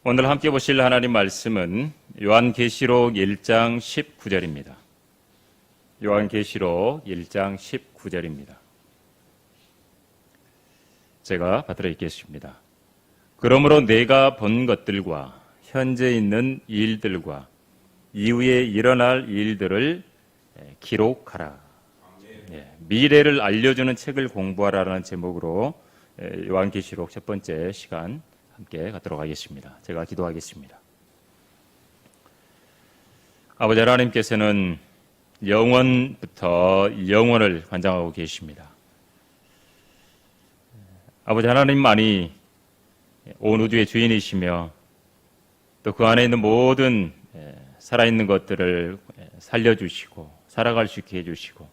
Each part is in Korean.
오늘 함께 보실 하나님 말씀은 요한계시록 1장 19절입니다. 요한계시록 1장 19절입니다. 제가 받들어 읽겠습니다. 그러므로 내가 본 것들과 현재 있는 일들과 이후에 일어날 일들을 기록하라. 미래를 알려주는 책을 공부하라는 제목으로 요한계시록 첫 번째 시간 함께 갖도록 하겠습니다. 제가 기도하겠습니다. 아버지 하나님께서는 영원부터 영원을 관장하고 계십니다. 아버지 하나님만이 온 우주의 주인이시며 또 그 안에 있는 모든 살아있는 것들을 살려주시고 살아갈 수 있게 해주시고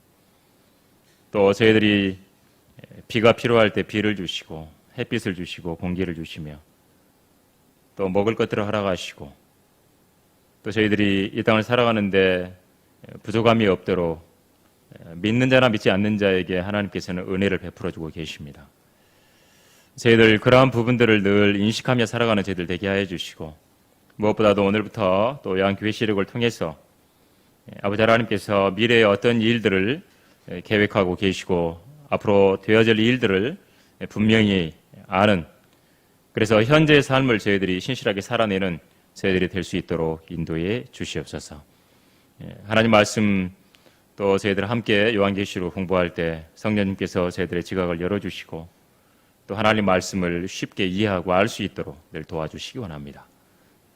또 저희들이 비가 필요할 때 비를 주시고 햇빛을 주시고 공기를 주시며 또 먹을 것들을 허락하시고 또 저희들이 이 땅을 살아가는데 부족함이 없도록 믿는 자나 믿지 않는 자에게 하나님께서는 은혜를 베풀어 주고 계십니다. 저희들 그러한 부분들을 늘 인식하며 살아가는 저희들 되게 하여 주시고 무엇보다도 오늘부터 또 요한계시록을 통해서 아버지 하나님께서 미래의 어떤 일들을 계획하고 계시고 앞으로 되어질 일들을 분명히 아는, 그래서 현재의 삶을 저희들이 신실하게 살아내는 저희들이 될 수 있도록 인도해 주시옵소서. 하나님 말씀 또 저희들 함께 요한계시록 공부할 때 성령님께서 저희들의 지각을 열어주시고 또 하나님 말씀을 쉽게 이해하고 알 수 있도록 늘 도와주시기 원합니다.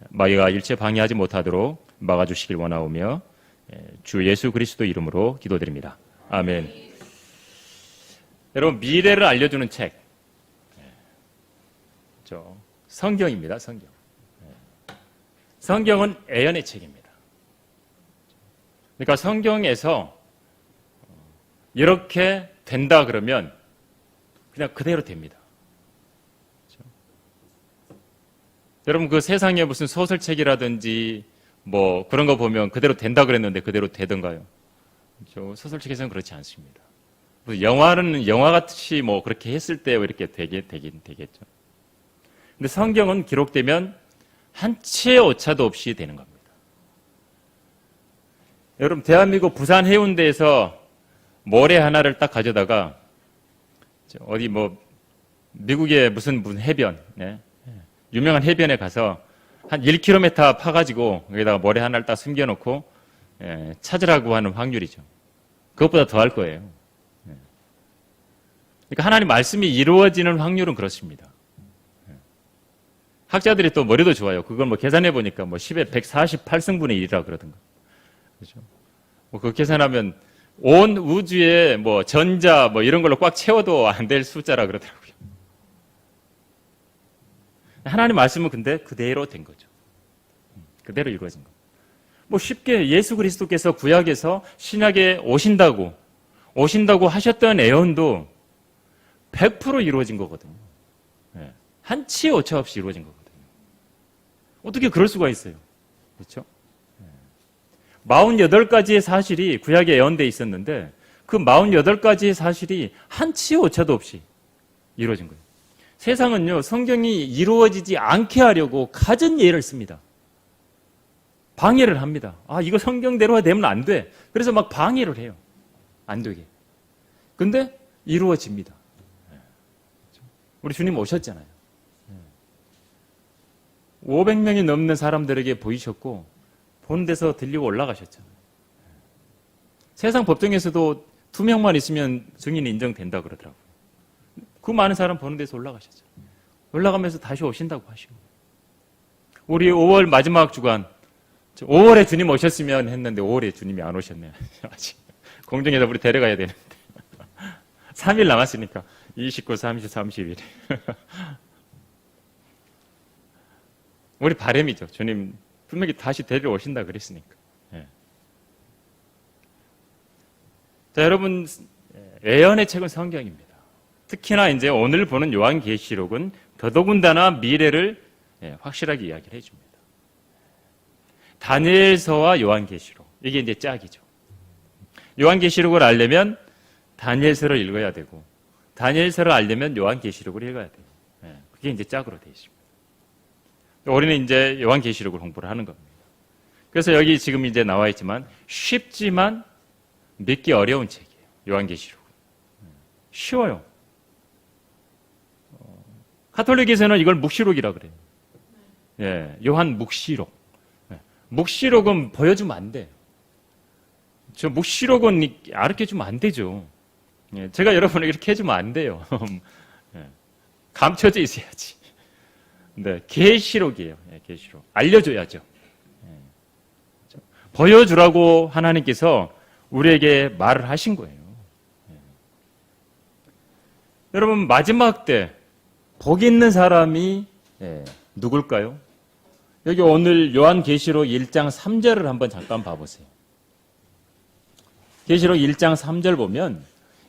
마귀가 일체 방해하지 못하도록 막아주시길 원하오며 주 예수 그리스도 이름으로 기도드립니다. 아멘. 여러분, 미래를 알려주는 책, 성경입니다. 성경. 성경은 예언의 책입니다. 그러니까 성경에서 이렇게 된다 그러면 그냥 그대로 됩니다. 그렇죠? 여러분, 그 세상에 무슨 소설책이라든지 뭐 그런 거 보면 그대로 된다 그랬는데 그대로 되던가요? 그렇죠? 소설책에서는 그렇지 않습니다. 영화는 영화같이 뭐 그렇게 했을 때 이렇게 되긴 되겠죠. 근데 성경은 기록되면 한치의 오차도 없이 되는 겁니다. 여러분, 대한민국 부산 해운대에서 모래 하나를 딱 가져다가 어디 뭐 미국의 무슨 해변, 유명한 해변에 가서 한 1km 파가지고 여기다가 모래 하나를 딱 숨겨놓고 찾으라고 하는 확률이죠. 그것보다 더 할 거예요. 그러니까 하나님 말씀이 이루어지는 확률은 그렇습니다. 학자들이 또 머리도 좋아요. 그걸 뭐 계산해 보니까 뭐 10에 148승분의 1이라 그러던가. 그렇죠? 뭐 그거 계산하면 온 우주에 뭐 전자 뭐 이런 걸로 꽉 채워도 안 될 숫자라 그러더라고요. 하나님 말씀은 근데 그대로 된 거죠. 그대로 이루어진 거. 뭐 쉽게 예수 그리스도께서 구약에서 신약에 오신다고 하셨던 예언도 100% 이루어진 거거든요. 한치의 오차 없이 이루어진 거거든요. 어떻게 그럴 수가 있어요? 그렇죠? 48가지의 사실이 구약에 예언되어 있었는데 그 48가지의 사실이 한치의 오차도 없이 이루어진 거예요. 세상은요, 성경이 이루어지지 않게 하려고 갖은 예를 씁니다. 방해를 합니다. 이거 성경대로 되면 안 돼. 그래서 막 방해를 해요. 안 되게. 근데 이루어집니다. 우리 주님 오셨잖아요. 500명이 넘는 사람들에게 보이셨고 보는 데서 들리고 올라가셨잖아요. 세상 법정에서도 2명만 있으면 증인이 인정된다 그러더라고요. 그 많은 사람 보는 데서 올라가셨죠. 올라가면서 다시 오신다고 하시고, 우리 5월 마지막 주간 5월에 주님 오셨으면 했는데 5월에 주님이 안 오셨네요. 아직 공중에서 우리 데려가야 되는데 3일 남았으니까 29, 30, 31 우리 바람이죠. 주님 분명히 다시 데려오신다 그랬으니까. 자, 여러분, 예언의 책은 성경입니다. 특히나 이제 오늘 보는 요한계시록은 더더군다나 미래를 확실하게 이야기를 해줍니다. 다니엘서와 요한계시록, 이게 이제 짝이죠. 요한계시록을 알려면 다니엘서를 읽어야 되고, 다니엘서를 알려면 요한계시록을 읽어야 돼요. 그게 이제 짝으로 되어 있습니다. 우리는 이제 요한계시록을 공부를 하는 겁니다. 그래서 여기 지금 이제 나와 있지만 쉽지만 믿기 어려운 책이에요. 요한계시록. 쉬워요. 가톨릭에서는 이걸 묵시록이라 그래요. 예, 요한 묵시록. 묵시록은 보여주면 안 돼요. 저 묵시록은 가르쳐주면 안 되죠. 예, 제가 여러분에게 이렇게 해주면 안 돼요. 예, 감춰져 있어야지. 네, 계시록이에요. 예, 계시록. 알려줘야죠. 예, 보여주라고 하나님께서 우리에게 말을 하신 거예요. 예. 여러분 마지막 때 복 있는 사람이 누굴까요? 여기 오늘 요한계시록 1장 3절을 한번 잠깐 봐보세요. 계시록 1장 3절 보면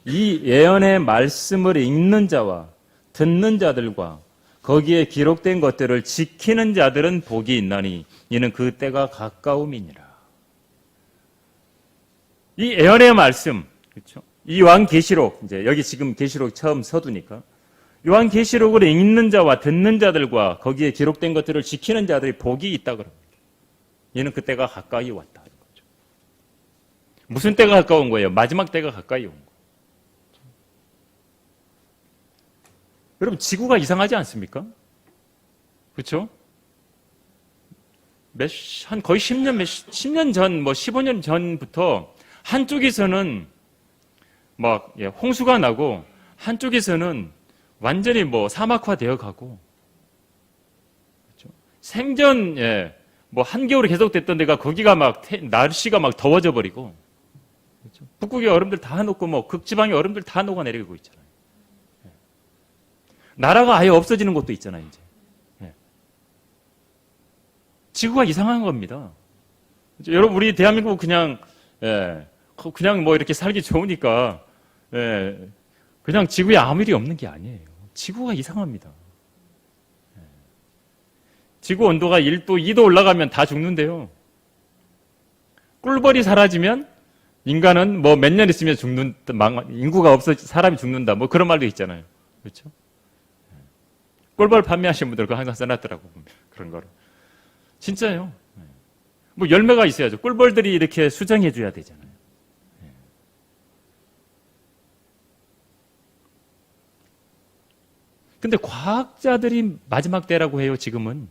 이 예언의 말씀을 읽는 자와 듣는 자들과 거기에 기록된 것들을 지키는 자들은 복이 있나니 이는 그 때가 가까움이니라. 이 예언의 말씀, 그렇죠? 이 요한계시록, 이제 여기 지금 계시록 처음 서두니까 요한계시록을 읽는 자와 듣는 자들과 거기에 기록된 것들을 지키는 자들이 복이 있다 그럽니다. 이는 그 때가 가까이 왔다. 거죠. 무슨 때가 가까운 거예요? 마지막 때가 가까이 온 거예요. 여러분 지구가 이상하지 않습니까? 그렇죠? 한 거의 10년 전, 15년 전부터 한쪽에서는 막 홍수가 나고 한쪽에서는 완전히 사막화 되어 가고, 그렇죠? 생전, 한겨울이 계속됐던 데가 거기가 날씨가 더워져 버리고, 그렇죠? 북극의 얼음들 다 녹고, 극지방의 얼음들 다 녹아내리고 있잖아요. 나라가 아예 없어지는 곳도 있잖아요, 이제. 지구가 이상한 겁니다. 그렇죠? 여러분, 우리 대한민국 그냥 이렇게 살기 좋으니까, 그냥 지구에 아무 일이 없는 게 아니에요. 지구가 이상합니다. 지구 온도가 1도, 2도 올라가면 다 죽는데요. 꿀벌이 사라지면 인간은 몇 년 있으면 인구가 없어 사람이 죽는다. 그런 말도 있잖아요. 그렇죠? 꿀벌 판매하시는 분들 그거 항상 써놨더라고. 그런 거를. 진짜요. 열매가 있어야죠. 꿀벌들이 이렇게 수정해줘야 되잖아요. 근데 과학자들이 마지막 때라고 해요, 지금은.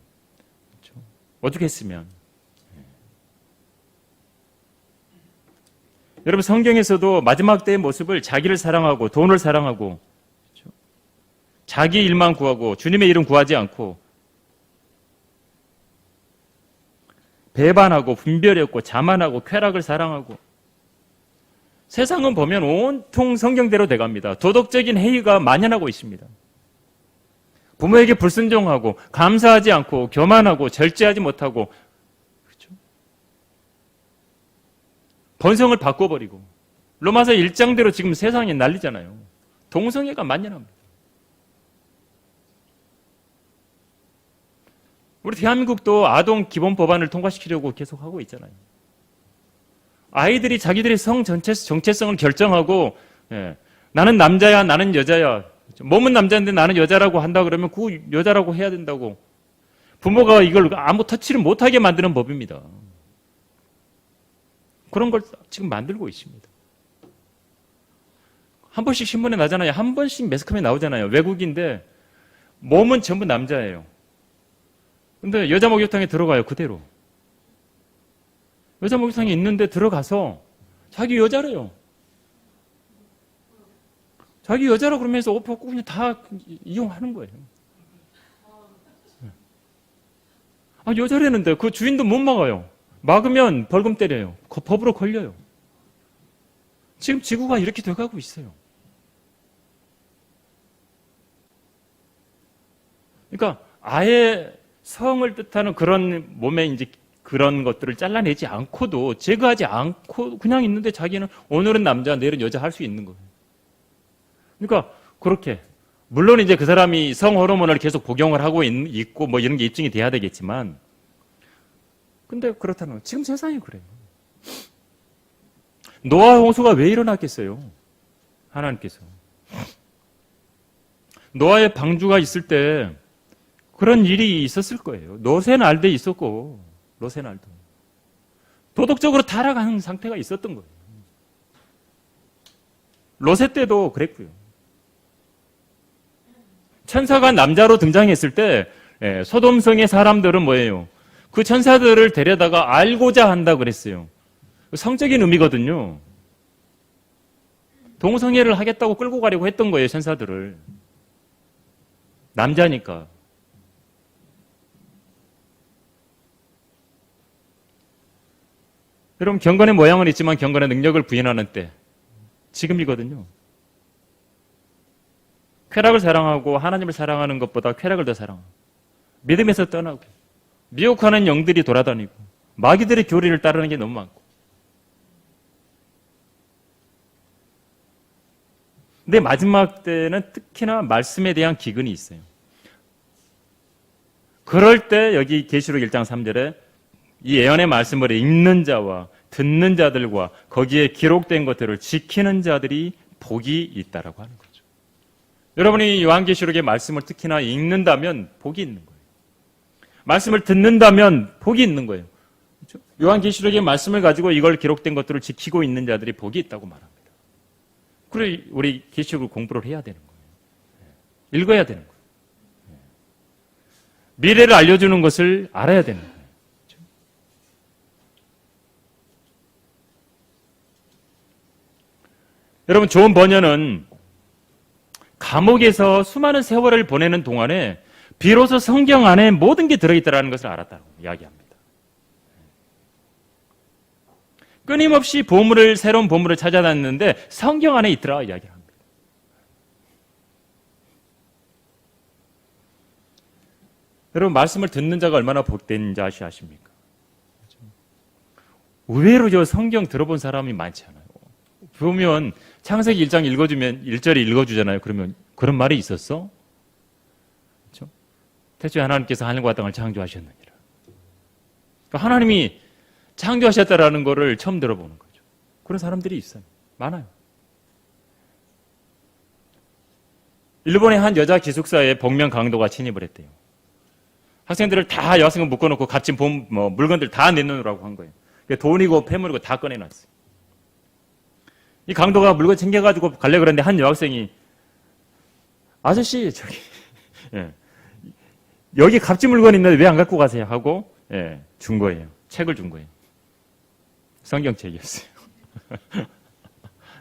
그렇죠? 오죽했으면. 여러분, 성경에서도 마지막 때의 모습을 자기를 사랑하고, 돈을 사랑하고, 그렇죠? 자기 일만 구하고, 주님의 이름 구하지 않고, 배반하고, 분별했고, 자만하고, 쾌락을 사랑하고, 세상은 보면 온통 성경대로 돼갑니다. 도덕적인 해이가 만연하고 있습니다. 부모에게 불순종하고 감사하지 않고 교만하고 절제하지 못하고, 그렇죠? 번성을 바꿔버리고 로마서 1장대로 지금 세상이 난리잖아요. 동성애가 만연합니다. 우리 대한민국도 아동 기본 법안을 통과시키려고 계속 하고 있잖아요. 아이들이 자기들의 정체성을 결정하고, 나는 남자야, 나는 여자야. 몸은 남자인데 나는 여자라고 한다 그러면 그 여자라고 해야 된다고. 부모가 이걸 아무 터치를 못하게 만드는 법입니다. 그런 걸 지금 만들고 있습니다. 한 번씩 신문에 나잖아요. 한 번씩 매스컴에 나오잖아요. 외국인데 몸은 전부 남자예요. 근데 여자 목욕탕에 들어가요. 그대로. 여자 목욕탕에 있는데 들어가서 자기 여자래요. 자기 여자라고 그러면서 옷 벗고 그냥 다 이용하는 거예요. 여자라는데 그 주인도 못 막아요. 막으면 벌금 때려요. 법으로 걸려요. 지금 지구가 이렇게 돼가고 있어요. 그러니까 아예 성을 뜻하는 그런 몸에 이제 그런 것들을 잘라내지 않고도, 제거하지 않고 그냥 있는데 자기는 오늘은 남자, 내일은 여자 할 수 있는 거예요. 그러니까 그렇게, 물론 이제 그 사람이 성 호르몬을 계속 복용을 하고 있고 이런 게 입증이 돼야 되겠지만, 근데 그렇다는 거예요. 지금 세상이 그래요. 노아 홍수가 왜 일어났겠어요? 하나님께서. 노아의 방주가 있을 때 그런 일이 있었을 거예요. 노새날도 있었고, 노새날도. 도덕적으로 타락한 상태가 있었던 거예요. 로세 때도 그랬고요. 천사가 남자로 등장했을 때 소돔성의 사람들은 뭐예요? 그 천사들을 데려다가 알고자 한다 그랬어요. 성적인 의미거든요. 동성애를 하겠다고 끌고 가려고 했던 거예요, 천사들을. 남자니까. 여러분, 경건의 모양은 있지만 경건의 능력을 부인하는 때, 지금이거든요. 쾌락을 사랑하고 하나님을 사랑하는 것보다 쾌락을 더 사랑하고, 믿음에서 떠나고, 미혹하는 영들이 돌아다니고, 마귀들의 교리를 따르는 게 너무 많고. 근데 마지막 때는 특히나 말씀에 대한 기근이 있어요. 그럴 때 여기 계시록 1장 3절에 이 예언의 말씀을 읽는 자와 듣는 자들과 거기에 기록된 것들을 지키는 자들이 복이 있다라고 하는 거죠. 여러분이 요한계시록의 말씀을 특히나 읽는다면 복이 있는 거예요. 말씀을 듣는다면 복이 있는 거예요. 그렇죠? 요한계시록의 말씀을 가지고 이걸 기록된 것들을 지키고 있는 자들이 복이 있다고 말합니다. 그래 우리 계시록을 공부를 해야 되는 거예요. 읽어야 되는 거예요. 미래를 알려주는 것을 알아야 되는 거예요. 여러분, 존 버녀는 감옥에서 수많은 세월을 보내는 동안에 비로소 성경 안에 모든 게 들어있다는 것을 알았다고 이야기합니다. 끊임없이 새로운 보물을 찾아다녔는데 성경 안에 있더라 이야기합니다. 여러분, 말씀을 듣는 자가 얼마나 복된지 아십니까? 의외로 저 성경 들어본 사람이 많지 않아요. 보면 창세기 1장 읽어주면 1절에 읽어주잖아요. 그러면 그런 말이 있었어? 그렇죠? 태초에 하나님께서 하늘과 땅을 창조하셨느니라. 그러니까 하나님이 창조하셨다라는 거를 처음 들어보는 거죠. 그런 사람들이 있어요. 많아요. 일본의 한 여자 기숙사에 복면 강도가 침입을 했대요. 학생들을 다 여학생을 묶어놓고 갇힌 물건들 다 내놓으라고 한 거예요. 돈이고 폐물이고 다 꺼내놨어요. 이 강도가 물건 챙겨가지고 가려고 그랬는데 한 여학생이 아저씨 저기 여기 값진 물건 있는데 왜 안 갖고 가세요? 하고 준 거예요. 책을 준 거예요. 성경책이었어요.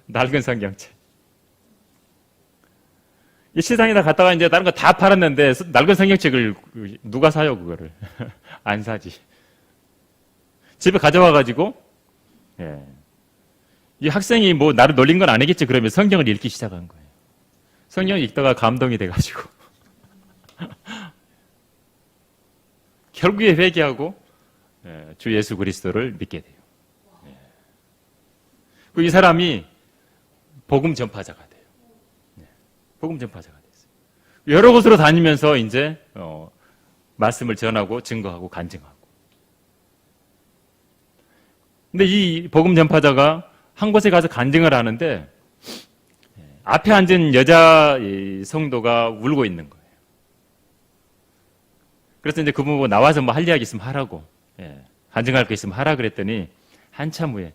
낡은 성경책. 이 시장에다 갔다가 이제 다른 거 다 팔았는데 낡은 성경책을 누가 사요 그거를? 안 사지. 집에 가져와가지고 이 학생이 뭐 나를 놀린 건 아니겠지 그러면 성경을 읽기 시작한 거예요. 성경을 읽다가 감동이 돼가지고 결국에 회개하고 주 예수 그리스도를 믿게 돼요. 이 사람이 복음 전파자가 돼요. 복음 전파자가 됐어요. 여러 곳으로 다니면서 이제 말씀을 전하고 증거하고 간증하고. 근데 이 복음 전파자가 한 곳에 가서 간증을 하는데 앞에 앉은 여자 성도가 울고 있는 거예요. 그래서 이제 그분 보고 나와서 뭐 할 이야기 있으면 하라고, 간증할 거 있으면 하라 그랬더니 한참 후에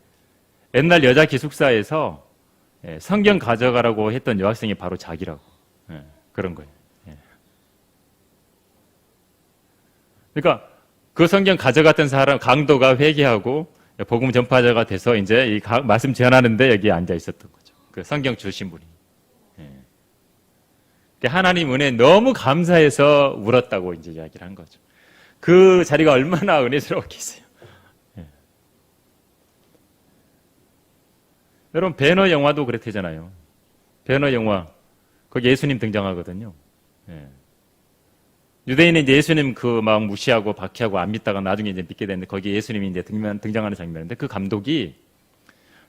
옛날 여자 기숙사에서 성경 가져가라고 했던 여학생이 바로 자기라고. 그런 거예요. 그러니까 그 성경 가져갔던 사람 강도가 회개하고 복음 전파자가 돼서 이제 이 말씀 전하는데 여기에 앉아 있었던 거죠. 그 성경 주신 분이. 하나님 은혜 너무 감사해서 울었다고 이제 이야기를 한 거죠. 그 자리가 얼마나 은혜스러웠겠어요. 여러분, 배너 영화도 그렇대잖아요. 배너 영화. 거기 예수님 등장하거든요. 유대인은 이제 예수님 그 막 무시하고 박해하고 안 믿다가 나중에 이제 믿게 되는데 거기에 예수님이 이제 등장하는 장면인데 그 감독이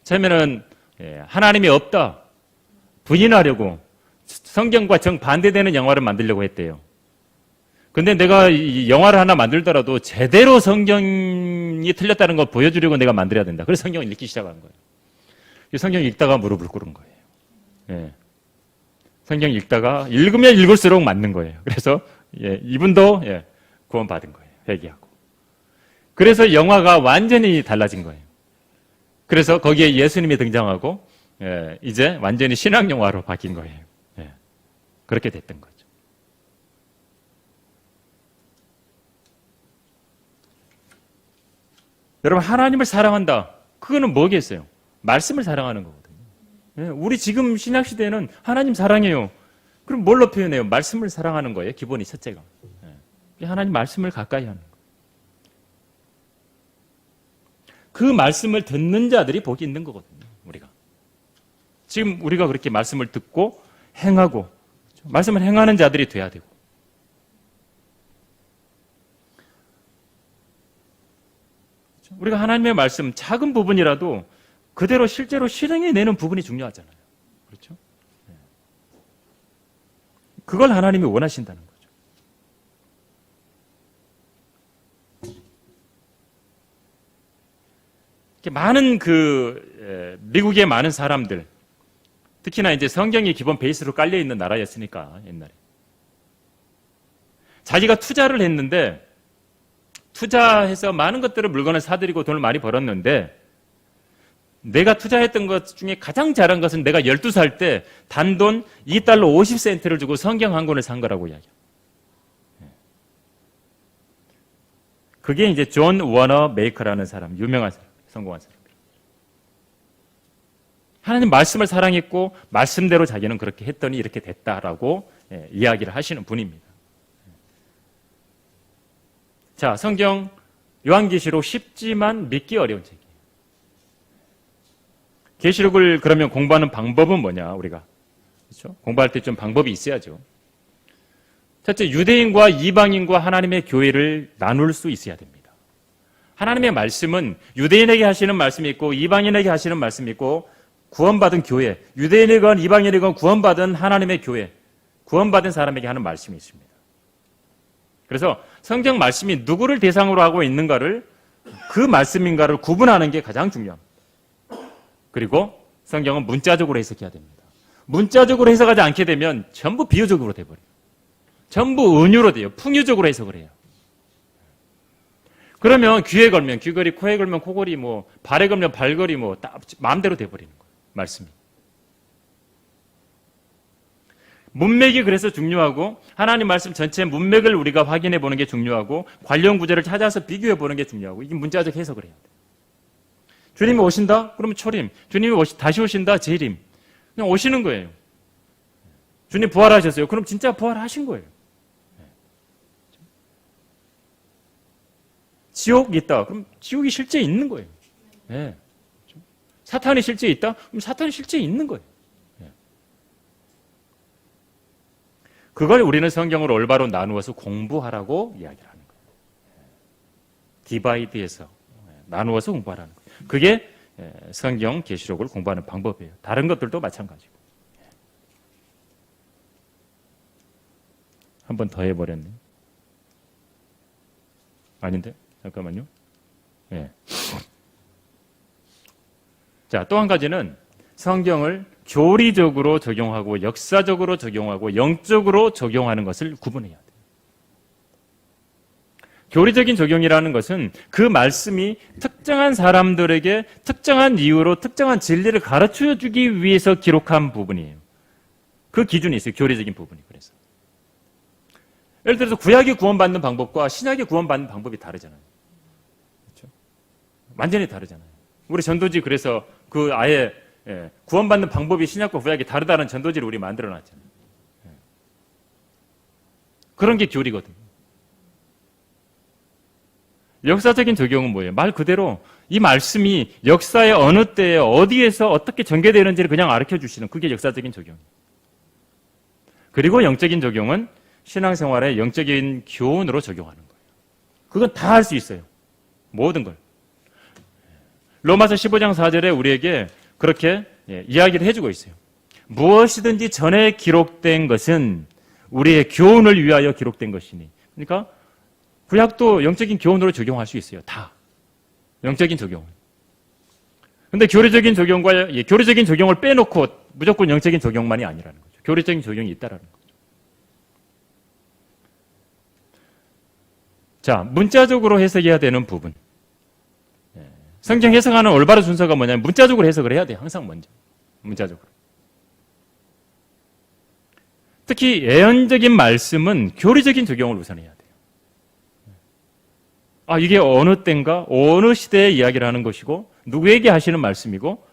처음에는 하나님이 없다. 부인하려고 성경과 정반대되는 영화를 만들려고 했대요. 근데 내가 이 영화를 하나 만들더라도 제대로 성경이 틀렸다는 걸 보여주려고 내가 만들어야 된다. 그래서 성경을 읽기 시작한 거예요. 성경 읽다가 무릎을 꿇은 거예요. 성경 읽다가 읽으면 읽을수록 맞는 거예요. 그래서 예, 이분도 예, 구원받은 거예요. 회개하고. 그래서 영화가 완전히 달라진 거예요. 그래서 거기에 예수님이 등장하고 예, 이제 완전히 신앙 영화로 바뀐 거예요. 예, 그렇게 됐던 거죠. 여러분, 하나님을 사랑한다. 그거는 뭐겠어요? 말씀을 사랑하는 거거든요. 예, 우리 지금 신약 시대에는 하나님 사랑해요. 그럼 뭘로 표현해요? 말씀을 사랑하는 거예요. 기본이 첫째가. 예, 하나님 말씀을 가까이 하는 거예요. 그 말씀을 듣는 자들이 복이 있는 거거든요. 우리가 지금 우리가 그렇게 말씀을 듣고 행하고 말씀을 행하는 자들이 돼야 되고, 우리가 하나님의 말씀 작은 부분이라도 그대로 실제로 실행해내는 부분이 중요하잖아요. 그렇죠? 그걸 하나님이 원하신다는 거죠. 많은 미국의 많은 사람들, 특히나 이제 성경이 기본 베이스로 깔려 있는 나라였으니까 옛날에 자기가 투자를 했는데, 투자해서 많은 것들을 물건을 사들이고 돈을 많이 벌었는데, 내가 투자했던 것 중에 가장 잘한 것은 내가 12살 때 단돈 $2 50센트를 주고 성경 한 권을 산 거라고 이야기해요. 그게 이제 존 워너 메이커라는 사람, 유명한 사람, 성공한 사람. 하나님 말씀을 사랑했고 말씀대로 자기는 그렇게 했더니 이렇게 됐다라고 이야기를 하시는 분입니다. 자, 성경 요한계시록 쉽지만 믿기 어려운 책이에요. 계시록을 그러면 공부하는 방법은 뭐냐, 우리가. 그렇죠? 공부할 때 좀 방법이 있어야죠. 첫째, 유대인과 이방인과 하나님의 교회를 나눌 수 있어야 됩니다. 하나님의 말씀은 유대인에게 하시는 말씀이 있고 이방인에게 하시는 말씀이 있고, 구원받은 교회, 유대인이건 이방인이건 구원받은 하나님의 교회, 구원받은 사람에게 하는 말씀이 있습니다. 그래서 성경 말씀이 누구를 대상으로 하고 있는가를, 그 말씀인가를 구분하는 게 가장 중요합니다. 그리고 성경은 문자적으로 해석해야 됩니다. 문자적으로 해석하지 않게 되면 전부 비유적으로 돼버려요. 전부 은유로 돼요. 풍유적으로 해석을 해요. 그러면 귀에 걸면 귀걸이, 코에 걸면 코걸이, 뭐 발에 걸면 발걸이, 뭐 딱 마음대로 돼버리는 거예요. 말씀이. 문맥이 그래서 중요하고, 하나님 말씀 전체 문맥을 우리가 확인해 보는 게 중요하고, 관련 구절을 찾아서 비교해 보는 게 중요하고, 이게 문자적 해석을 해야 돼요. 주님이 오신다? 그러면 초림. 주님이 다시 오신다? 재림. 그냥 오시는 거예요. 주님 부활하셨어요. 그럼 진짜 부활하신 거예요. 지옥이 있다. 그럼 지옥이 실제 있는 거예요. 네. 사탄이 실제 있다? 그럼 사탄이 실제 있는 거예요. 그걸 우리는 성경을 올바로 나누어서 공부하라고 이야기를 하는 거예요. 디바이드해서 나누어서 공부하라는 거예요. 그게 성경 계시록을 공부하는 방법이에요. 다른 것들도 마찬가지고. 한 번 더 해버렸네. 아닌데? 잠깐만요. 예. 자, 또 한 가지는 성경을 교리적으로 적용하고 역사적으로 적용하고 영적으로 적용하는 것을 구분해야 돼요. 교리적인 적용이라는 것은 그 말씀이 특정한 사람들에게 특정한 이유로 특정한 진리를 가르쳐 주기 위해서 기록한 부분이에요. 그 기준이 있어요. 교리적인 부분이. 그래서 예를 들어서 구약이 구원받는 방법과 신약이 구원받는 방법이 다르잖아요. 그렇죠? 완전히 다르잖아요. 우리 전도지 그래서 그 아예 구원받는 방법이 신약과 구약이 다르다는 전도지를 우리 만들어 놨잖아요. 그런 게 교리거든요. 역사적인 적용은 뭐예요? 말 그대로 이 말씀이 역사의 어느 때에 어디에서 어떻게 전개되는지를 그냥 가르쳐 주시는, 그게 역사적인 적용이에요. 그리고 영적인 적용은 신앙생활의 영적인 교훈으로 적용하는 거예요. 그건 다 할 수 있어요. 모든 걸. 로마서 15장 4절에 우리에게 그렇게 이야기를 해주고 있어요. 무엇이든지 전에 기록된 것은 우리의 교훈을 위하여 기록된 것이니. 그러니까 구약도 영적인 교훈으로 적용할 수 있어요. 다. 영적인 적용. 근데 교리적인 적용과 교리적인 적용을 빼놓고 무조건 영적인 적용만이 아니라는 거죠. 교리적인 적용이 있다라는 거죠. 자, 문자적으로 해석해야 되는 부분. 성경 해석하는 올바른 순서가 뭐냐면 문자적으로 해석을 해야 돼요. 항상 먼저. 문자적으로. 특히 예언적인 말씀은 교리적인 적용을 우선해야 돼요. 이게 어느 때인가 어느 시대의 이야기를 하는 것이고 누구에게 하시는 말씀이고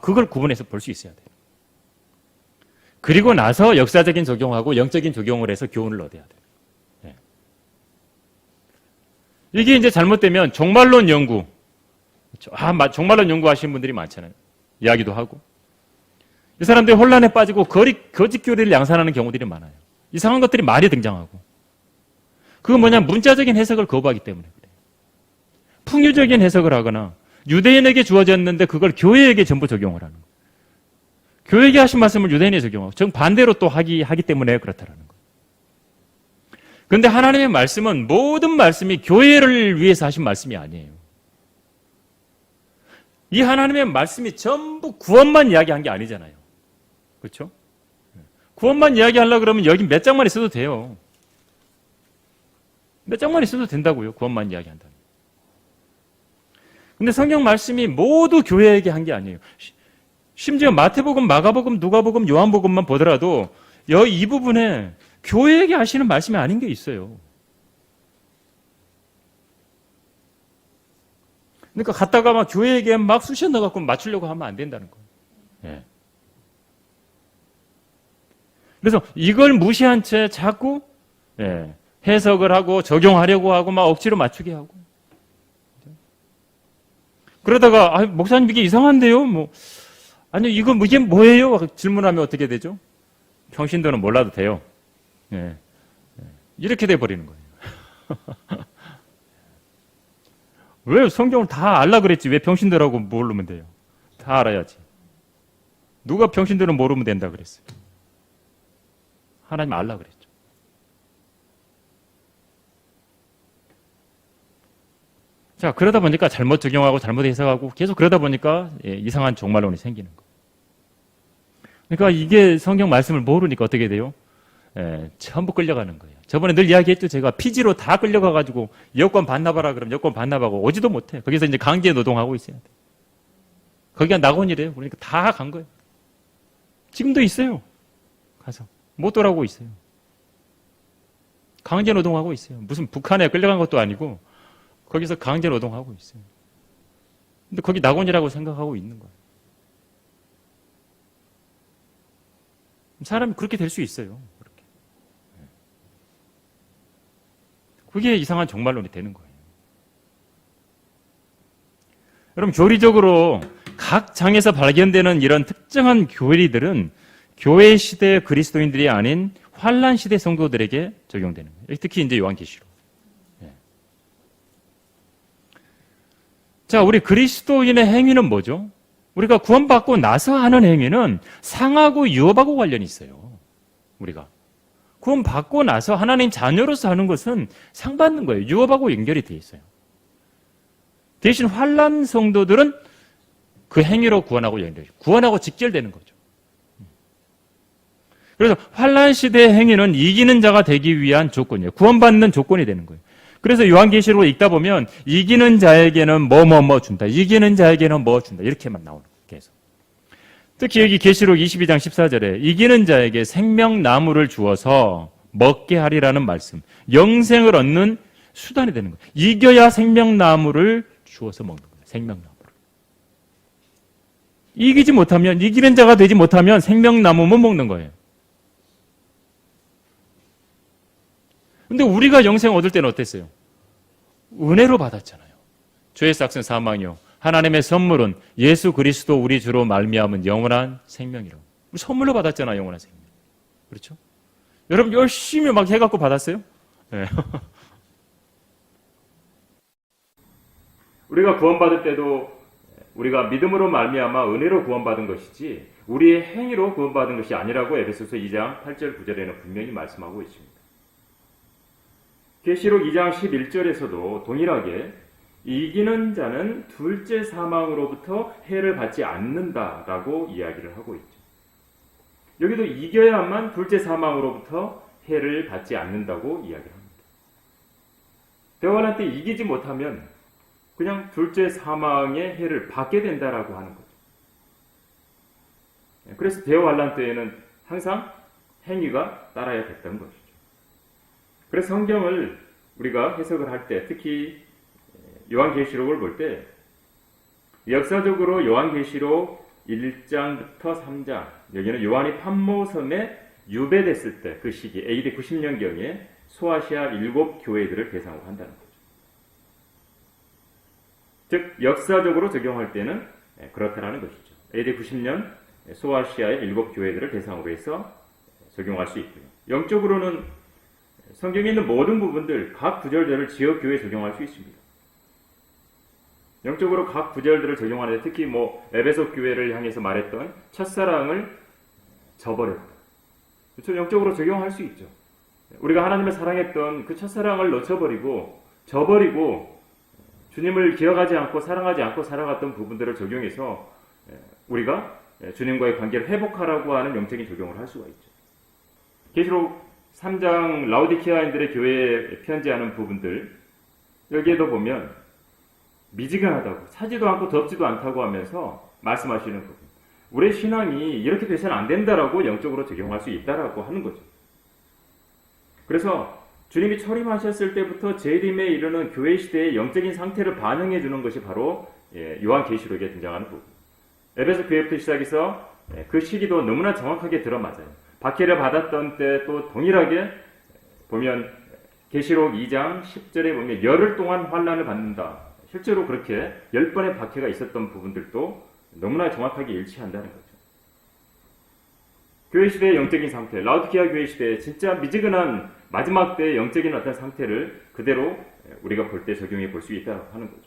그걸 구분해서 볼 수 있어야 돼요. 그리고 나서 역사적인 적용하고 영적인 적용을 해서 교훈을 얻어야 돼요. 이게 이제 잘못되면 종말론 연구, 종말론 연구하시는 분들이 많잖아요. 이야기도 하고. 이 사람들이 혼란에 빠지고 거짓 교리를 양산하는 경우들이 많아요. 이상한 것들이 많이 등장하고. 그건 뭐냐면 문자적인 해석을 거부하기 때문에 그래요. 풍유적인 해석을 하거나 유대인에게 주어졌는데 그걸 교회에게 전부 적용을 하는 거예요. 교회에게 하신 말씀을 유대인에 적용하고 정반대로 또 하기 때문에 그렇다라는 거예요. 그런데 하나님의 말씀은 모든 말씀이 교회를 위해서 하신 말씀이 아니에요. 이 하나님의 말씀이 전부 구원만 이야기한 게 아니잖아요. 그렇죠? 구원만 이야기하려고 그러면 여기 몇 장만 있어도 돼요. 몇 장만 있어도 된다고요. 구원만 이야기한다면. 근데 성경 말씀이 모두 교회에게 한 게 아니에요. 심지어 마태복음, 마가복음, 누가복음, 요한복음만 보더라도 이 부분에 교회에게 하시는 말씀이 아닌 게 있어요. 그러니까 갔다가 막 교회에게 막 쑤셔 넣어갖고 맞추려고 하면 안 된다는 거예요. 그래서 이걸 무시한 채 자꾸 해석을 하고 적용하려고 하고 막 억지로 맞추게 하고. 그러다가 목사님 이게 이상한데요? 아니 이게 뭐예요? 질문하면 어떻게 되죠? 평신도는 몰라도 돼요. 이렇게 돼 버리는 거예요. 왜 성경을 다 알라 그랬지? 왜 평신도라고 모르면 돼요? 다 알아야지. 누가 평신도는 모르면 된다 그랬어요? 하나님 알라 그랬죠. 자, 그러다 보니까 잘못 적용하고 잘못 해석하고 계속 그러다 보니까 이상한 종말론이 생기는 거예요. 그러니까 이게 성경 말씀을 모르니까 어떻게 돼요? 전부 끌려가는 거예요. 저번에 늘 이야기했죠. 제가 피지로 다 끌려가가지고 여권 반납하라 그러면 여권 반납하고 오지도 못해. 거기서 이제 강제 노동하고 있어야 돼. 거기가 낙원이래요. 그러니까 다 간 거예요. 지금도 있어요. 가서. 못 돌아오고 있어요. 강제 노동하고 있어요. 무슨 북한에 끌려간 것도 아니고 거기서 강제 노동하고 있어요. 근데 거기 낙원이라고 생각하고 있는 거예요. 사람이 그렇게 될 수 있어요. 그렇게. 그게 이상한 종말론이 되는 거예요. 여러분, 교리적으로 각 장에서 발견되는 이런 특정한 교리들은 교회 시대 그리스도인들이 아닌 환란 시대 성도들에게 적용되는 거예요. 특히 이제 요한계시록. 자, 우리 그리스도인의 행위는 뭐죠? 우리가 구원받고 나서 하는 행위는 상하고 유업하고 관련이 있어요. 우리가 구원받고 나서 하나님 자녀로서 하는 것은 상 받는 거예요. 유업하고 연결이 돼 있어요. 대신 환란 성도들은 그 행위로 구원하고 연결이, 구원하고 직결되는 거죠. 그래서 환란 시대의 행위는 이기는 자가 되기 위한 조건이에요. 구원받는 조건이 되는 거예요. 그래서 요한계시록을 읽다 보면 이기는 자에게는 뭐 준다. 이기는 자에게는 뭐 준다. 이렇게만 나오는 거예요. 계속. 특히 여기 계시록 22장 14절에 이기는 자에게 생명나무를 주어서 먹게 하리라는 말씀. 영생을 얻는 수단이 되는 거예요. 이겨야 생명나무를 주어서 먹는 거예요. 생명나무를. 이기는 자가 되지 못하면 생명나무 못 먹는 거예요. 근데 우리가 영생 얻을 때는 어땠어요? 은혜로 받았잖아요. 죄의 삭은 사망이요 하나님의 선물은 예수 그리스도 우리 주로 말미암은 영원한 생명이라고. 우리 선물로 받았잖아요. 영원한 생명. 그렇죠? 여러분 열심히 막 해갖고 받았어요? 네. 우리가 구원받을 때도 우리가 믿음으로 말미암아 은혜로 구원받은 것이지 우리의 행위로 구원받은 것이 아니라고 에베소서 2장 8절 9절에는 분명히 말씀하고 있습니다. 계시록 2장 11절에서도 동일하게 이기는 자는 둘째 사망으로부터 해를 받지 않는다라고 이야기를 하고 있죠. 여기도 이겨야만 둘째 사망으로부터 해를 받지 않는다고 이야기를 합니다. 대환란 때 이기지 못하면 그냥 둘째 사망의 해를 받게 된다라고 하는 거죠. 그래서 대환란 때에는 항상 행위가 따라야 됐던 것이죠. 그래서 성경을 우리가 해석을 할 때, 특히 요한계시록을 볼 때 역사적으로 요한계시록 1장부터 3장, 여기는 요한이 patmos섬에 유배됐을 때 그 시기 AD 90년경에 소아시아 7교회들을 대상으로 한다는 거죠. 즉 역사적으로 적용할 때는 그렇다라는 것이죠. AD 90년 소아시아의 7교회들을 대상으로 해서 적용할 수 있고요. 영적으로는 성경에 있는 모든 부분들, 각 구절들을 지역교회에 적용할 수 있습니다. 영적으로 각 구절들을 적용하는데 특히 에베소 교회를 향해서 말했던 첫사랑을 저버렸다. 그렇죠? 영적으로 적용할 수 있죠. 우리가 하나님을 사랑했던 그 첫사랑을 놓쳐버리고 저버리고 주님을 기억하지 않고 사랑하지 않고 살아갔던 부분들을 적용해서 우리가 주님과의 관계를 회복하라고 하는 영적인 적용을 할 수가 있죠. 계시록 3장 라오디케아인들의 교회에 편지하는 부분들, 여기에도 보면 미지근하다고, 차지도 않고 덥지도 않다고 하면서 말씀하시는 부분, 우리의 신앙이 이렇게 돼서는 안 된다라고 영적으로 적용할 수 있다라고 하는 거죠. 그래서 주님이 초림하셨을 때부터 재림에 이르는 교회 시대의 영적인 상태를 반영해 주는 것이 바로 요한계시록에 등장하는 부분. 에베소 교회부터 시작해서 그 시기도 너무나 정확하게 들어맞아요. 박해를 받았던 때 또 동일하게 보면 계시록 2장 10절에 보면 열흘 동안 환난을 받는다. 실제로 그렇게 10번의 박해가 있었던 부분들도 너무나 정확하게 일치한다는 거죠. 교회 시대의 영적인 상태, 라오디케아 교회 시대의 진짜 미지근한 마지막 때의 영적인 어떤 상태를 그대로 우리가 볼 때 적용해 볼 수 있다고 하는 거죠.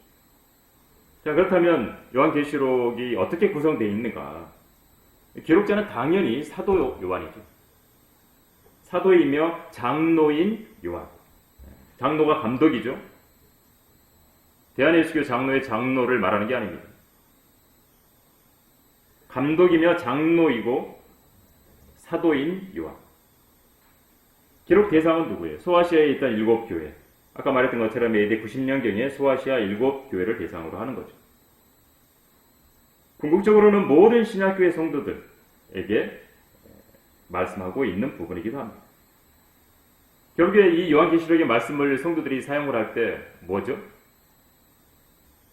자, 그렇다면 요한계시록이 어떻게 구성되어 있는가? 기록자는 당연히 사도 요한이죠. 사도이며 장로인 요한. 장로가 감독이죠. 대한예수교 장로의 장로를 말하는 게 아닙니다. 감독이며 장로이고 사도인 요한. 기록 대상은 누구예요? 소아시아에 있던 7교회. 아까 말했던 것처럼 AD 90년경에 소아시아 7교회를 대상으로 하는 거죠. 궁극적으로는 모든 신약교회 성도들에게 말씀하고 있는 부분이기도 합니다. 결국에 이 요한계시록의 말씀을 성도들이 사용을 할 때 뭐죠?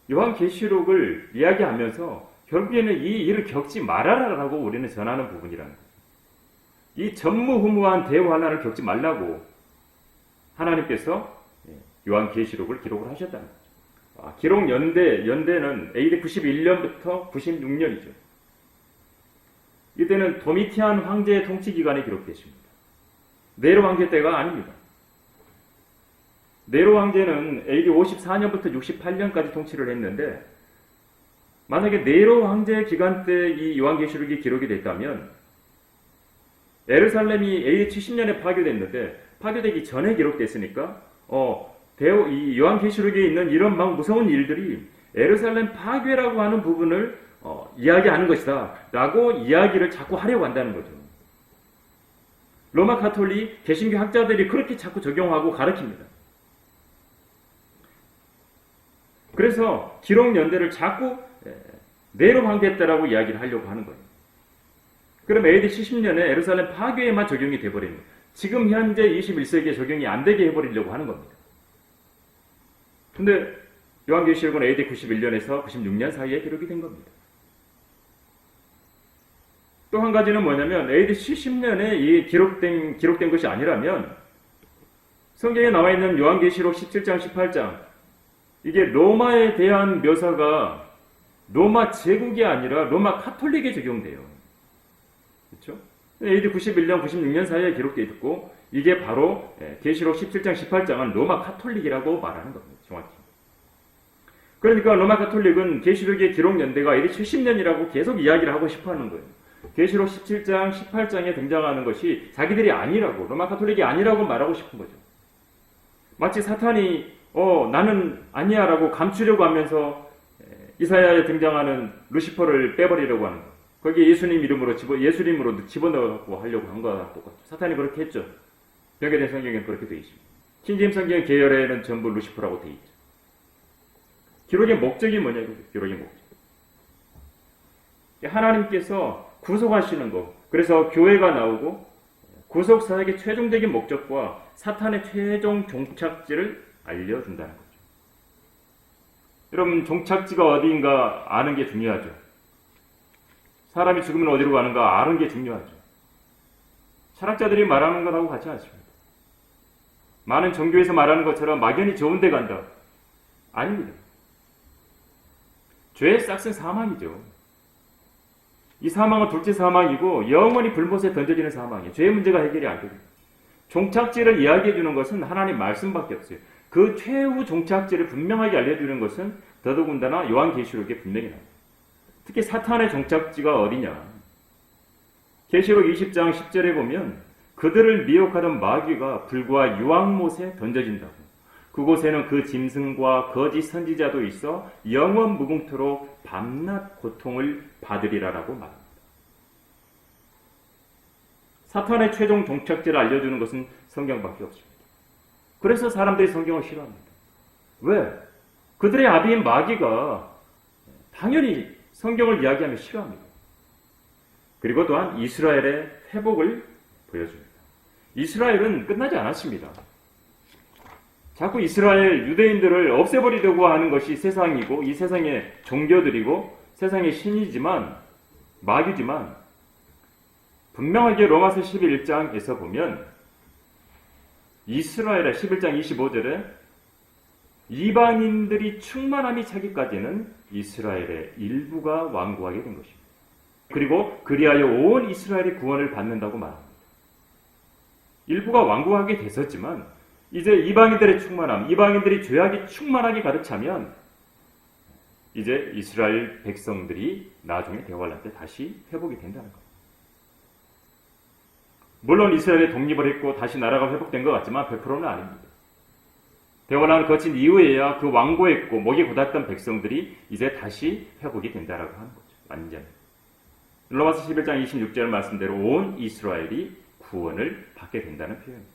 요한계시록을 이야기하면서 결국에는 이 일을 겪지 말아라라고 우리는 전하는 부분이라는 거예요. 이 전무후무한 대환난을 겪지 말라고 하나님께서 요한계시록을 기록을 하셨다는 거죠. 기록 연대는 AD 91년부터 96년이죠. 이때는 도미티안 황제의 통치 기간에 기록됐습니다. 네로 황제 때가 아닙니다. 네로 황제는 AD 54년부터 68년까지 통치를 했는데 만약에 네로 황제 기간 때 이 요한계시록이 기록이 됐다면 예루살렘이 AD 70년에 파괴됐는데 파괴되기 전에 기록됐으니까 이 요한계시록에 있는 이런 막 무서운 일들이 예루살렘 파괴라고 하는 부분을 이야기하는 것이다 라고 이야기를 자꾸 하려고 한다는 거죠. 로마 가톨릭 개신교 학자들이 그렇게 자꾸 적용하고 가르칩니다. 그래서 기록 연대를 자꾸 네로 황제 때라고 이야기를 하려고 하는 거예요. 그럼 AD 70년에 예루살렘 파괴에만 적용이 돼버리는 거예요. 지금 현재 21세기에 적용이 안 되게 해버리려고 하는 겁니다. 근데 요한계시록은 AD 91년에서 96년 사이에 기록이 된 겁니다. 또 한 가지는 뭐냐면 AD 70년에 이 기록된 것이 아니라면 성경에 나와 있는 요한계시록 17장, 18장 이게 로마에 대한 묘사가 로마 제국이 아니라 로마 카톨릭에 적용돼요. 그렇죠? AD 91년, 96년 사이에 기록되어 있고 이게 바로 계시록 17장, 18장은 로마 카톨릭이라고 말하는 겁니다. 정확히. 그러니까 로마 카톨릭은 계시록의 기록 연대가 AD 70년이라고 계속 이야기를 하고 싶어하는 거예요. 계시록 17장, 18장에 등장하는 것이 자기들이 아니라고, 로마 카톨릭이 아니라고 말하고 싶은 거죠. 마치 사탄이 나는 아니야 라고 감추려고 하면서 이사야에 등장하는 루시퍼를 빼버리려고 하는 거. 거기에 예수님으로 집어넣고 하려고 한 거와 똑같죠. 사탄이 그렇게 했죠. 변개된 성경에는 그렇게 되어 있습니다. 킹제임스 성경 계열에는 전부 루시퍼라고 되어 있죠. 기록의 목적이 뭐냐고요. 기록의 목적. 하나님께서 구속하시는 것. 그래서 교회가 나오고 구속 사역의 최종적인 목적과 사탄의 최종 종착지를 알려준다는 거죠. 여러분, 종착지가 어디인가 아는 게 중요하죠. 사람이 죽으면 어디로 가는가 아는 게 중요하죠. 철학자들이 말하는 것하고 같지 않습니다. 많은 종교에서 말하는 것처럼 막연히 좋은 데 간다. 아닙니다. 죄의 싹은 사망이죠. 이 사망은 둘째 사망이고 영원히 불못에 던져지는 사망이에요. 죄의 문제가 해결이 안 됩니다. 종착지를 이야기해 주는 것은 하나님 말씀밖에 없어요. 그 최후 종착지를 분명하게 알려주는 것은 더더군다나 요한계시록에 분명히 나옵니다. 특히 사탄의 종착지가 어디냐. 계시록 20장 10절에 보면 그들을 미혹하던 마귀가 불과 유황못에 던져진다고. 그곳에는 그 짐승과 거짓 선지자도 있어 영원 무궁토록 밤낮 고통을 받으리라라고 말합니다. 사탄의 최종 종착지를 알려주는 것은 성경밖에 없습니다. 그래서 사람들이 성경을 싫어합니다. 왜? 그들의 아비인 마귀가 당연히 성경을 이야기하면 싫어합니다. 그리고 또한 이스라엘의 회복을 보여줍니다. 이스라엘은 끝나지 않았습니다. 자꾸 이스라엘 유대인들을 없애버리려고 하는 것이 세상이고 이 세상의 종교들이고 세상의 신이지만 마귀지만 분명하게 로마서 11장에서 보면 이스라엘의 11장 25절에 이방인들이 충만함이 차기까지는 이스라엘의 일부가 완고하게 된 것입니다. 그리고 그리하여 온 이스라엘이 구원을 받는다고 말합니다. 일부가 완고하게 됐었지만 이제 이방인들의 충만함, 이방인들이 죄악이 충만하게 가득 차면 이제 이스라엘 백성들이 나중에 대환란 때 다시 회복이 된다는 겁니다. 물론 이스라엘이 독립을 했고 다시 나라가 회복된 것 같지만 100%는 아닙니다. 대환란을 거친 이후에야 그 완고했고 목이 곧았던 백성들이 이제 다시 회복이 된다라고 하는 거죠. 완전히. 로마서 11장 26절 말씀대로 온 이스라엘이 구원을 받게 된다는 표현이죠.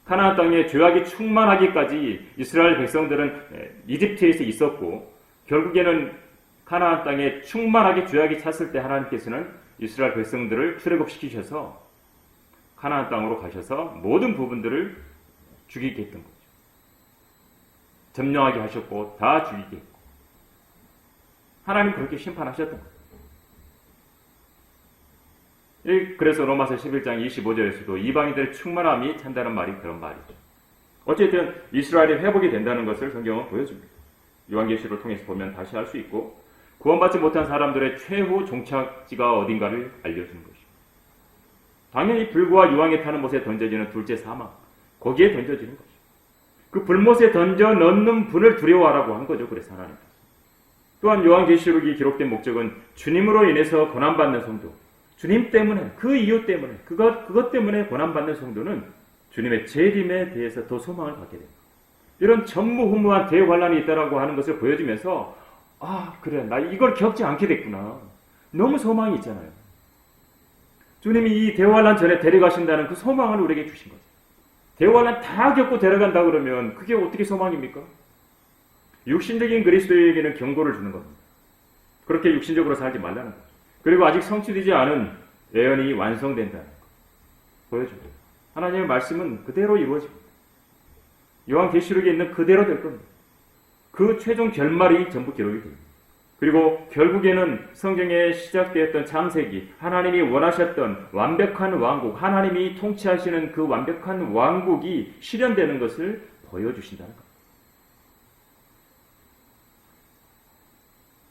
가나안 땅에 죄악이 충만하기까지 이스라엘 백성들은 이집트에서 있었고 결국에는 가나안 땅에 충만하게 죄악이 찼을 때 하나님께서는 이스라엘 백성들을 출애굽시키셔서 가나안 땅으로 가셔서 모든 부분들을 죽이게 했던 거죠. 점령하게 하셨고 다 죽이게 했고 하나님 그렇게 심판하셨던 거죠. 그래서 로마서 11장 25절에서도 이방인들의 충만함이 찬다는 말이 그런 말이죠. 어쨌든 이스라엘이 회복이 된다는 것을 성경은 보여줍니다. 요한계시를 통해서 보면 다시 알 수 있고 구원받지 못한 사람들의 최후 종착지가 어딘가를 알려주는 것입니다. 당연히 불과 유황에 타는 못에 던져지는 둘째 사망, 거기에 던져지는 거죠. 그 불못에 던져 넣는 분을 두려워하라고 한 거죠. 그래서 하나님. 또한 요한계시록이 기록된 목적은 주님으로 인해서 고난받는 성도, 주님 때문에, 그 이유 때문에, 그것 때문에 고난받는 성도는 주님의 재림에 대해서 더 소망을 갖게 됩니다. 이런 전무후무한 대환란이 있다라고 하는 것을 보여주면서 그래, 나 이걸 겪지 않게 됐구나. 너무 소망이 있잖아요. 주님이 이 대환란 전에 데려가신다는 그 소망을 우리에게 주신 거죠. 대환란 다 겪고 데려간다 그러면 그게 어떻게 소망입니까? 육신적인 그리스도에게는 경고를 주는 겁니다. 그렇게 육신적으로 살지 말라는 거죠. 그리고 아직 성취되지 않은 예언이 완성된다는 거 보여줍니다. 하나님의 말씀은 그대로 이루어집니다. 요한계시록에 있는 그대로 될 겁니다. 그 최종 결말이 전부 기록이 됩니다. 그리고 결국에는 성경에 시작되었던 창세기, 하나님이 원하셨던 완벽한 왕국, 하나님이 통치하시는 그 완벽한 왕국이 실현되는 것을 보여주신다는 겁니다.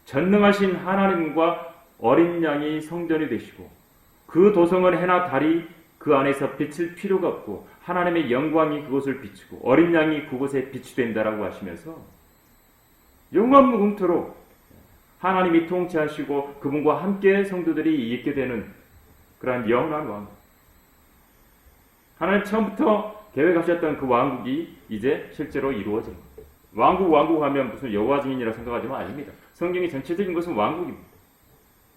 전능하신 하나님과 어린 양이 성전이 되시고 그 도성은 해나 달이 그 안에서 비칠 필요가 없고 하나님의 영광이 그곳을 비추고 어린 양이 그곳에 빛이 된다라고 하시면서 영원무궁토록 하나님이 통치하시고 그분과 함께 성도들이 있게 되는 그러한 영원한 왕국. 하나님 처음부터 계획하셨던 그 왕국이 이제 실제로 이루어집니다. 왕국 하면 무슨 여호와 증인이라 생각하지만 아닙니다. 성경의 전체적인 것은 왕국입니다.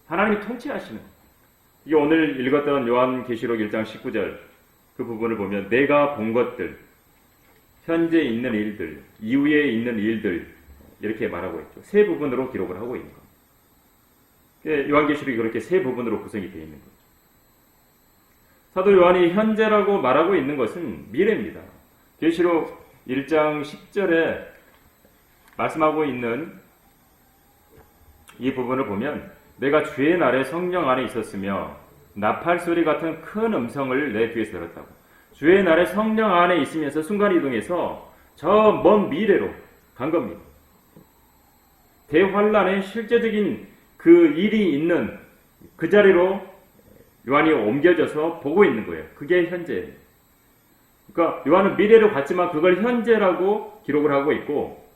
하나님이 통치하시는 것. 이게 오늘 읽었던 요한계시록 1장 19절 그 부분을 보면 내가 본 것들, 현재 있는 일들, 이후에 있는 일들 이렇게 말하고 있죠. 세 부분으로 기록을 하고 있는 겁니다. 요한계시록이 그렇게 세 부분으로 구성이 되어 있는 거죠. 사도 요한이 현재라고 말하고 있는 것은 미래입니다. 계시록 1장 10절에 말씀하고 있는 이 부분을 보면 내가 주의 날에 성령 안에 있었으며 나팔 소리 같은 큰 음성을 내 뒤에서 들었다고. 주의 날에 성령 안에 있으면서 순간이동해서 저 먼 미래로 간 겁니다. 대환란의 실제적인 그 일이 있는 그 자리로 요한이 옮겨져서 보고 있는 거예요. 그게 현재예요. 그러니까 요한은 미래로 갔지만 그걸 현재라고 기록을 하고 있고,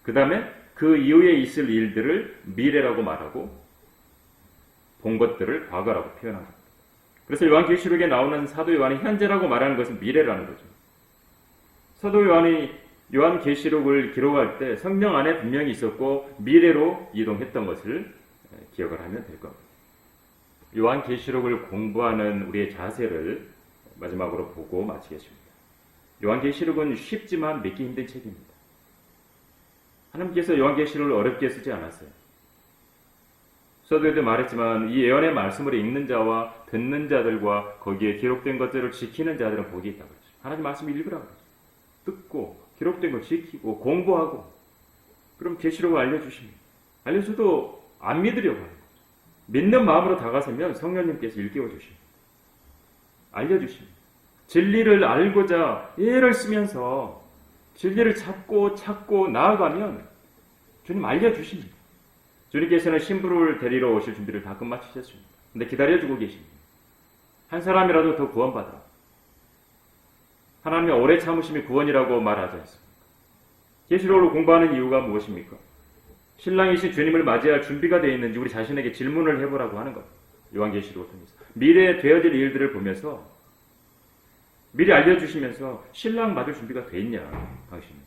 그 다음에 그 이후에 있을 일들을 미래라고 말하고 본 것들을 과거라고 표현합니다. 그래서 요한계시록에 나오는 사도 요한이 현재라고 말하는 것은 미래라는 거죠. 사도 요한이 요한계시록을 기록할 때 성령 안에 분명히 있었고 미래로 이동했던 것을 기억을 하면 될 겁니다. 요한계시록을 공부하는 우리의 자세를 마지막으로 보고 마치겠습니다. 요한계시록은 쉽지만 믿기 힘든 책입니다. 하나님께서 요한계시록을 어렵게 쓰지 않았어요. 서두에도 말했지만 이 예언의 말씀을 읽는 자와 듣는 자들과 거기에 기록된 것들을 지키는 자들은 복이 있다고 그랬죠. 하나님 말씀을 읽으라고 그랬죠. 듣고 기록된 걸 지키고 공부하고, 그럼 계시록을 알려주십니다. 알려줘도 안 믿으려고 하는 거죠. 믿는 마음으로 다가서면 성령님께서 일깨워 주십니다. 알려주십니다. 진리를 알고자 애를 쓰면서 진리를 찾고 나아가면 주님 알려주십니다. 주님께서는 신부를 데리러 오실 준비를 다 끝마치셨습니다. 근데 기다려주고 계십니다. 한 사람이라도 더 구원받아. 하나님의 오래 참으심이 구원이라고 말하지 않습니까? 계시록을 공부하는 이유가 무엇입니까? 신랑이신 주님을 맞이할 준비가 되어 있는지 우리 자신에게 질문을 해보라고 하는 것. 요한계시록을 통해서 미래에 되어질 일들을 보면서 미리 알려주시면서 신랑 맞을 준비가 돼 있냐 당신이.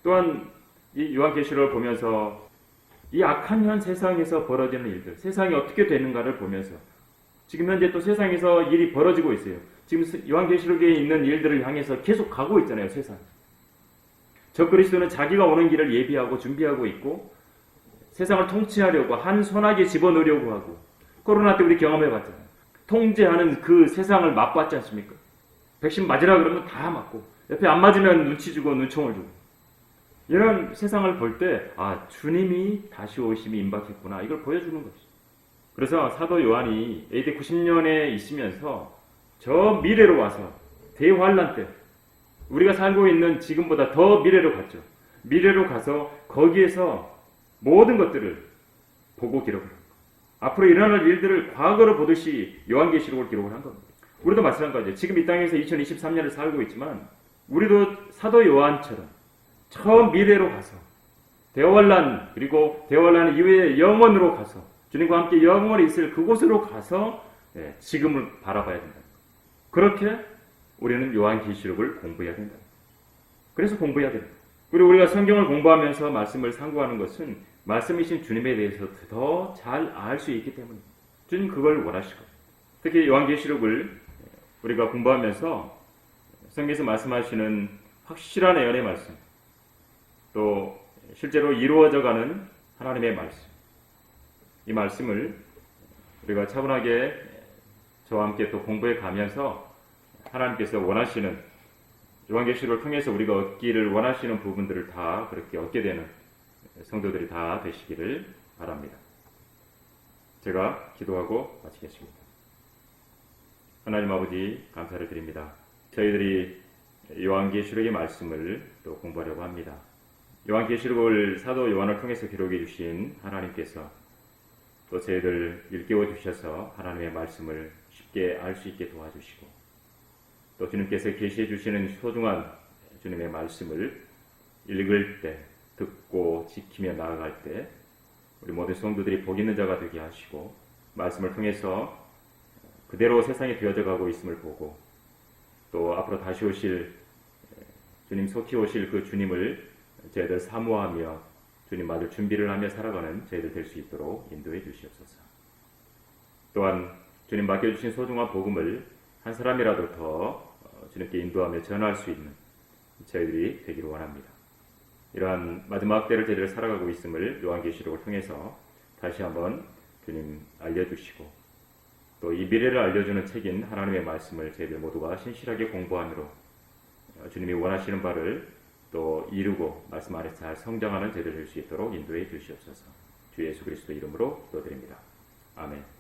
또한 이 요한계시록을 보면서 이 악한 현 세상에서 벌어지는 일들, 세상이 어떻게 되는가를 보면서 지금 현재 또 세상에서 일이 벌어지고 있어요. 지금 요한계시록에 있는 일들을 향해서 계속 가고 있잖아요. 세상. 저 그리스도는 자기가 오는 길을 예비하고 준비하고 있고 세상을 통치하려고 한 손아귀에 집어넣으려고 하고, 코로나 때 우리 경험해봤잖아요. 통제하는 그 세상을 맛봤지 않습니까? 백신 맞으라 그러면 다 맞고 옆에 안 맞으면 눈치 주고 눈총을 주고, 이런 세상을 볼 때 주님이 다시 오심이 임박했구나, 이걸 보여주는 것이죠. 그래서 사도 요한이 AD 90년에 있으면서 저 미래로 와서 대환란 때 우리가 살고 있는 지금보다 더 미래로 갔죠. 미래로 가서 거기에서 모든 것들을 보고 기록을 합니다. 앞으로 일어날 일들을 과거로 보듯이 요한계시록을 기록을 한 겁니다. 우리도 마찬가지예요. 지금 이 땅에서 2023년을 살고 있지만 우리도 사도 요한처럼 처음 미래로 가서 대환란, 그리고 대환란 이후에 영원으로 가서 주님과 함께 영원히 있을 그곳으로 가서 지금을 바라봐야 된다. 그렇게 우리는 요한계시록을 공부해야 된다. 그래서 공부해야 된다. 그리고 우리가 성경을 공부하면서 말씀을 상고하는 것은 말씀이신 주님에 대해서 더 잘 알 수 있기 때문입니다. 주님 그걸 원하실 겁니다. 특히 요한계시록을 우리가 공부하면서 성경에서 말씀하시는 확실한 예언의 말씀, 또 실제로 이루어져가는 하나님의 말씀, 이 말씀을 우리가 차분하게 저와 함께 또 공부해 가면서 하나님께서 원하시는, 요한계시록을 통해서 우리가 얻기를 원하시는 부분들을 다 그렇게 얻게 되는 성도들이 다 되시기를 바랍니다. 제가 기도하고 마치겠습니다. 하나님 아버지, 감사를 드립니다. 저희들이 요한계시록의 말씀을 또 공부하려고 합니다. 요한계시록을 사도 요한을 통해서 기록해 주신 하나님께서 또 저희들 일깨워 주셔서 하나님의 말씀을 쉽게 알 수 있게 도와주시고, 또 주님께서 계시해 주시는 소중한 주님의 말씀을 읽을 때, 듣고 지키며 나아갈 때 우리 모든 성도들이 복 있는 자가 되게 하시고, 말씀을 통해서 그대로 세상에 되어져 가고 있음을 보고, 또 앞으로 다시 오실 주님, 속히 오실 그 주님을 저희들 사모하며 주님 맞을 준비를 하며 살아가는 저희들 될 수 있도록 인도해 주시옵소서. 또한 주님 맡겨주신 소중한 복음을 한 사람이라도 더 주님께 인도하며 전할 수 있는 저희들이 되기를 원합니다. 이러한 마지막 때를 저희들 살아가고 있음을 요한계시록을 통해서 다시 한번 주님 알려주시고 또 이 미래를 알려주는 책인 하나님의 말씀을 저희들 모두가 신실하게 공부함으로 주님이 원하시는 바를 또 이루고 말씀 안에서 잘 성장하는 저희들 될 수 있도록 인도해 주시옵소서. 주 예수 그리스도 이름으로 기도드립니다. 아멘.